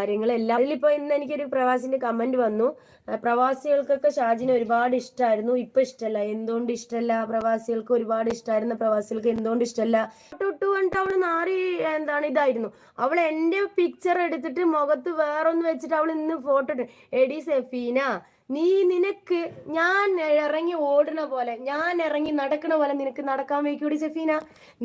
കാര്യങ്ങൾ എല്ലാം. അതിലിപ്പോ ഇന്ന് എനിക്കൊരു പ്രവാസിന്റെ കമന്റ് വന്നു, പ്രവാസികൾക്കൊക്കെ ഷാജിനെ ഒരുപാട് ഇഷ്ടമായിരുന്നു, ഇപ്പൊ ഇഷ്ടമല്ല. എന്തുകൊണ്ട് ഇഷ്ടമല്ല? പ്രവാസികൾക്ക് ഒരുപാട് ഇഷ്ടമായിരുന്ന പ്രവാസികൾക്ക് എന്തുകൊണ്ട് ഇഷ്ടമല്ല? തൊട്ടു കണ്ടിട്ട് അവള് നാറി എന്താണ് ഇതായിരുന്നു. അവൾ എന്റെ പിക്ചർ എടുത്തിട്ട് മുഖത്ത് വേറൊന്ന് വെച്ചിട്ട് അവൾ ഇന്ന് ഫോട്ടോ ഇട്ട്. എടി സെഫീന, നിനക്ക് ഞാൻ ഇറങ്ങി ഓടുന്ന പോലെ, ഞാൻ ഇറങ്ങി നടക്കണ പോലെ നിനക്ക് നടക്കാൻ വയ്ക്കൂടി സെഫീന?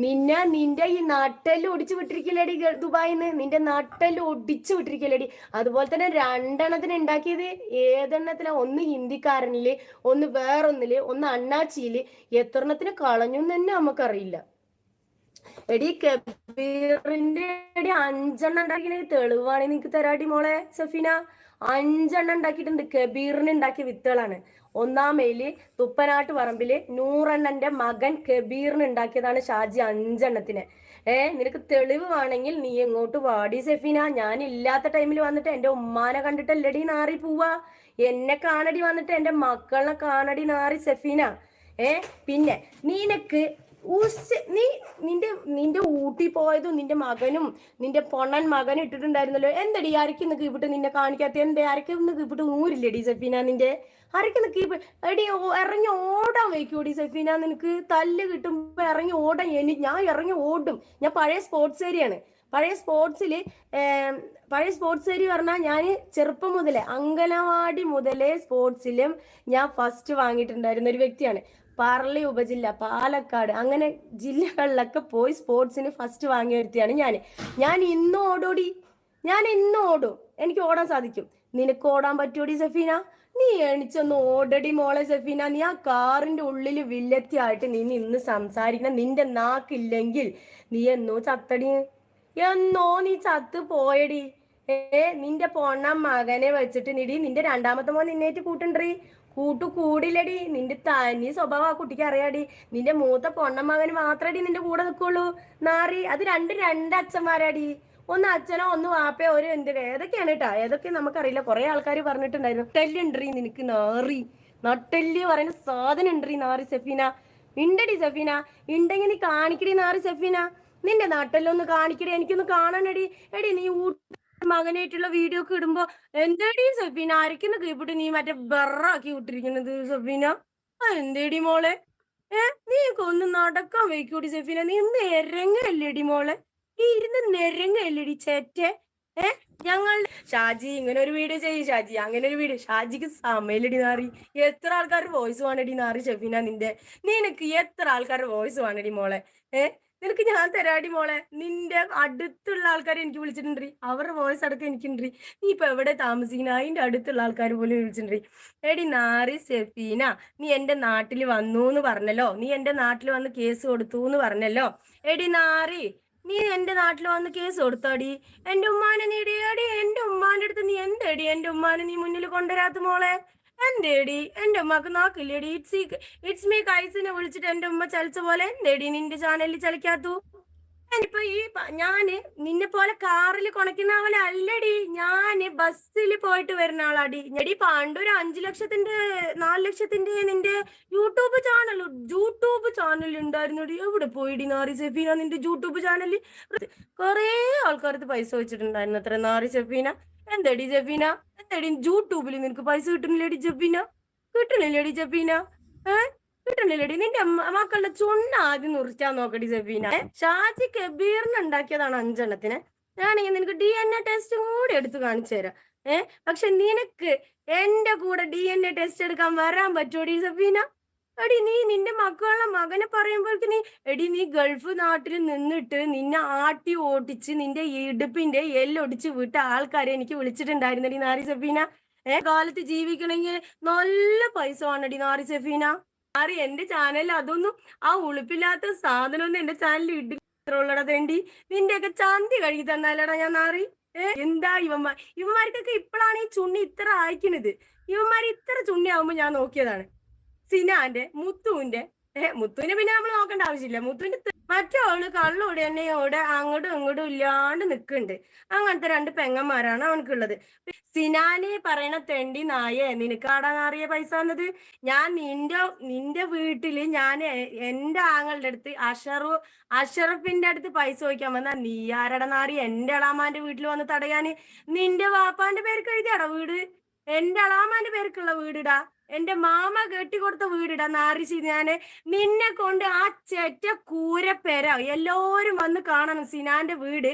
നിന്റെ ഈ നട്ടെല്ലാം ഒടിച്ചു വിട്ടിരിക്കില്ലേടി ദുബായിന്ന്, നിന്റെ നട്ടെല്ലാം ഒടിച്ചു വിട്ടിരിക്കില്ലേടി? അതുപോലെ തന്നെ രണ്ടെണ്ണത്തിന് ഉണ്ടാക്കിയത് ഏതെണ്ണത്തിനാ? ഒന്ന് ഹിന്ദിക്കാരനില്, ഒന്ന് വേറൊന്നില്, ഒന്ന് അണ്ണാച്ചിയില്. എത്രണ്ണത്തിന് കളഞ്ഞു തന്നെ നമുക്കറിയില്ല. എടി കബീറിന്റെ എടി 5 എണ്ണം ഉണ്ടാക്കിയ തെളിവാണ് നിനക്ക് തരാടി മോളെ സഫീന. 5 എണ്ണം ഉണ്ടാക്കിയിട്ടുണ്ട്. കബീറിന് ഉണ്ടാക്കിയ വിത്തുകളാണ്. ഒന്നാം മെയില് തുപ്പനാട്ട് പറമ്പില് നൂറെണ്ണന്റെ മകൻ കബീറിന് ഉണ്ടാക്കിയതാണ് ഷാജി 5 എണ്ണത്തിന്. നിനക്ക് തെളിവ് വേണമെങ്കിൽ നീ എങ്ങോട്ട് വാടി സെഫീന. ഞാൻ ഇല്ലാത്ത ടൈമിൽ വന്നിട്ട് എന്റെ ഉമ്മാനെ കണ്ടിട്ടല്ലടി നാറി പോവാ. എന്നെ കാണടി വന്നിട്ട് എന്റെ മക്കളെ കാണടി നാറി സെഫീന. പിന്നെ നിനക്ക് നിന്റെ ഊട്ടി പോയതും നിന്റെ മകനും നിന്റെ പൊണ്ണൻ മകനും ഇട്ടിട്ടുണ്ടായിരുന്നല്ലോ. എന്തടി ആരൊക്കെ കീപ്പിട്ട് നിന്നെ കാണിക്കാത്ത? എന്തേ ആരൊക്കെ കീപ്പിട്ട് ഊരില്ലടി സഫീന? നിന്റെ ആരൊക്കെ കീപ്പ് എടി ഇറങ്ങി ഓടാൻ വയ്ക്കൂടി സഫീന? നിനക്ക് തല്ല് കിട്ടുമ്പോ ഇറങ്ങി ഓടാൻ ഞാൻ ഇറങ്ങി ഓടും. ഞാൻ പഴയ സ്പോർട്സ് ഏരിയയാണ്. പഴയ സ്പോർട്സ് ഏരിയ പറഞ്ഞാൽ ഞാൻ ചെറുപ്പം മുതലേ അംഗനവാടി മുതലേ സ്പോർട്സിലും ഞാൻ ഫസ്റ്റ് വാങ്ങിയിട്ടുണ്ടായിരുന്ന ഒരു വ്യക്തിയാണ്. പാർലി ഉപജില്ല, പാലക്കാട്, അങ്ങനെ ജില്ലകളിലൊക്കെ പോയി സ്പോർട്സിന് ഫസ്റ്റ് വാങ്ങിയ വ്യക്തിയാണ് ഞാൻ ഇന്ന് ഓടോടി, ഞാൻ ഇന്ന് ഓടും. എനിക്ക് ഓടാൻ സാധിക്കും. നിനക്ക് ഓടാൻ പറ്റൂടി സഫീന? നീ എണിച്ചൊന്ന് ഓടടി മോളെ സഫീന. നീ ആ കാറിന്റെ ഉള്ളിൽ വില്ലത്തിയായിട്ട് നീ ഇന്ന് സംസാരിക്കണം. നിന്റെ നാക്കില്ലെങ്കിൽ നീ എന്നോ ചത്തടി, എന്നോ നീ ചത്ത് പോയടി. നിന്റെ പൊണ്ണ മകനെ വെച്ചിട്ട് നിന്റെ രണ്ടാമത്തെ മോൻ നിന്നേറ്റ് കൂട്ടുണ്ടീ, കൂടില്ലടി. നിന്റെ തനി സ്വഭാവം ആ കുട്ടിക്ക് അറിയാടി. നിന്റെ മൂത്ത പൊണ്ണമകന് മാത്രടി നിന്റെ കൂടെ നിൽക്കുള്ളൂ നാറി. അത് രണ്ട് അച്ഛന്മാരാടി. ഒന്ന് അച്ഛനോ ഒന്ന് വാപ്പയോ ഒരു ഏതൊക്കെയാണ് കേട്ടാ, ഏതൊക്കെ നമുക്കറിയില്ല. കുറെ ആൾക്കാർ പറഞ്ഞിട്ടുണ്ടായിരുന്നു നട്ടെല്ലുണ്ടീ നിനക്ക് നാറി, നട്ടെല്ല് പറയുന്ന സാധനം ഉണ്ടീ നാറി സഫീന. ഉണ്ടടി സഫീന, ഉണ്ടെങ്കിൽ നീ കാണിക്കടി നാറി സഫീന. നിന്റെ നട്ടെല്ലൊന്ന് കാണിക്കടി, എനിക്കൊന്ന് കാണണടി. എടി നീ മകനായിട്ടുള്ള വീഡിയോ ഒക്കെ ഇടുമ്പോ എന്തേടി സഫീന ആരൊക്കെന്ന് കീപ്പിട്ട് നീ മറ്റേ ബെറാക്കി വിട്ടിരിക്കുന്നത് സഫീന? എന്തേടി മോളെ? നീക്ക് ഒന്ന് നടക്കാൻ വയ്ക്കൂടി സഫീന? നീ നെരങ്ങല്ലേടി മോളെ? ഈ ഇരുന്ന് നെരങ്ങല്ലേടി ചേറ്റെ? ഞങ്ങൾ ഷാജി ഇങ്ങനെ ഒരു വീഡിയോ ചെയ്യും, ഷാജി അങ്ങനെ ഒരു വീഡിയോ. ഷാജിക്ക് സമയലടി നാറി. എത്ര ആൾക്കാരുടെ വോയിസ് വേണടി നാറി ഷെഫീന? നിനക്ക് എത്ര ആൾക്കാരുടെ വോയിസ് വേണടി മോളെ? നിനക്ക് ഞാൻ തരാടി മോളെ. നിന്റെ അടുത്തുള്ള ആൾക്കാരെ എനിക്ക് വിളിച്ചിട്ടുണ്ട്, അവരുടെ വോയിസ് അടക്കം എനിക്കുണ്ട്. നീ ഇപ്പൊ എവിടെ താമസിക്കുന്ന അതിന്റെ അടുത്തുള്ള ആൾക്കാർ പോലും വിളിച്ചിട്ടുണ്ട്. എടി നാറി സെഫീന, നീ എന്റെ നാട്ടിൽ വന്നു എന്ന് പറഞ്ഞല്ലോ, നീ എന്റെ നാട്ടിൽ വന്ന് കേസ് കൊടുത്തു എന്ന് പറഞ്ഞല്ലോ. എടി നാറി, നീ എന്റെ നാട്ടിൽ വന്ന് കേസ് കൊടുത്തോടി? എന്റെ ഉമ്മാനെ നീടിയാടി. എന്റെ ഉമ്മാന്റെ അടുത്ത് നീ എന്തേടി എന്റെ ഉമ്മാനെ നീ മുന്നിൽ കൊണ്ടുവരാത്ത മോളെ? എന്തേടി എന്റെ ഉമ്മക്ക് നോക്കില്ലേടി? ഇറ്റ്സ് മീ കൈസിനെ വിളിച്ചിട്ട് എന്റെ ഉമ്മ ചലിച്ച പോലെ എന്തേടി നിന്റെ ചാനലിൽ ചലിക്കാത്തു? ഇപ്പൊ ഞാന് നിന്നെ പോലെ കാറിൽ കൊണക്കുന്ന പോലെ അല്ലടി, ഞാന് ബസ്സിൽ പോയിട്ട് വരുന്ന ആളാടി. ഞെടി പണ്ടൊരു 5 ലക്ഷത്തിന്റെ 4 ലക്ഷത്തിന്റെ നിന്റെ യൂട്യൂബ് ചാനൽ ഉണ്ടായിരുന്നടി. എവിടെ പോയിടി നാറി സഫീന നിന്റെ യൂട്യൂബ് ചാനലിൽ? കൊറേ ആൾക്കാർക്ക് പൈസ വെച്ചിട്ടുണ്ടായിരുന്നു അത്ര നാറി സഫീന. എന്തടി ജഫീന, എന്തടി യൂട്യൂബിൽ നിനക്ക് പൈസ കിട്ടുന്നില്ലേടി ജഫീന? കിട്ടണില്ലേടി ജഫീന? കിട്ടണില്ലേടി? നിന്റെ മക്കളുടെ ചുണ്ണ ആദ്യം നുറിച്ചാൻ നോക്കടി സഫീന. ഷാജി കബീറിന് ഉണ്ടാക്കിയതാണ് 5 എണ്ണത്തിന്. ഞാനെങ്കിൽ നിനക്ക് DNA ടെസ്റ്റും കൂടി എടുത്ത് കാണിച്ചു തരാം. പക്ഷെ നിനക്ക് എന്റെ കൂടെ DNA ടെസ്റ്റ് എടുക്കാൻ വരാൻ പറ്റുമോടി സഫീന? എടി നീ നിന്റെ മകനെ പറയുമ്പോഴേക്ക് നീ ഗൾഫ് നാട്ടിൽ നിന്നിട്ട് നിന്നെ ആട്ടി ഓട്ടിച്ച് നിന്റെ ഇടുപ്പിന്റെ എല്ലൊടിച്ച് വിട്ട ആൾക്കാരെ എനിക്ക് വിളിച്ചിട്ടുണ്ടായിരുന്നടി നാരി സഫീന. കാലത്ത് ജീവിക്കണമെങ്കിൽ നല്ല പൈസ വേണടി നാരി സഫീന. നാറി എന്റെ ചാനലിൽ അതൊന്നും ആ ഉളുപ്പില്ലാത്ത സാധനമൊന്നും എന്റെ ചാനലിൽ ഇട്ടുള്ളടാ തേണ്ടി. നിന്റെയൊക്കെ ചന്തി കഴുകി തന്നാലടാ ഞാൻ നാറി. എന്താ ഇവന്മാർക്കൊക്കെ ഇപ്പോഴാണ് ഈ ചുണ്ണി ഇത്ര അയക്കണത്. ഇവന്മാർ ഇത്ര ചുണ്ണി ആവുമ്പോ ഞാൻ നോക്കിയതാണ്. സിനാന്റെ മുത്തുവിന്റെ പിന്നെ നമ്മൾ നോക്കേണ്ട ആവശ്യമില്ല. മുത്തുവിന്റെ മറ്റവള് കള്ളോടെ എണ്ണയോടെ അങ്ങോട്ടും ഇങ്ങോട്ടും ഇല്ലാണ്ട് നിൽക്കുന്നുണ്ട്. അങ്ങനത്തെ 2 പെങ്ങന്മാരാണ് അവനക്കുള്ളത്. സിനാന് പറയണ തെണ്ടി നായേ നിനക്കാടാ നാറിയ പൈസ തന്നത്. ഞാൻ നിന്റെ വീട്ടില് ഞാൻ എന്റെ ആങ്ങളുടെ അടുത്ത് അഷറഫിന്റെ അടുത്ത് പൈസ ചോദിക്കാൻ വന്നാ നീ ആരടാ നാറി എന്റെ എളാമാന്റെ വീട്ടിൽ വന്ന് തടയാന്. നിന്റെ വാപ്പാന്റെ പേർക്ക് എഴുതിയാടാ വീട്? എന്റെ എളാമാന്റെ പേർക്കുള്ള വീടിടാ, എന്റെ മാമ കെട്ടിക്കൊടുത്ത വീടിടാ നാറി സിനാനെ. നിന്നെ കൊണ്ട് ആ ചെറ്റ കൂരപ്പെര എല്ലാരും വന്ന് കാണണം സിനാന്റെ വീട്.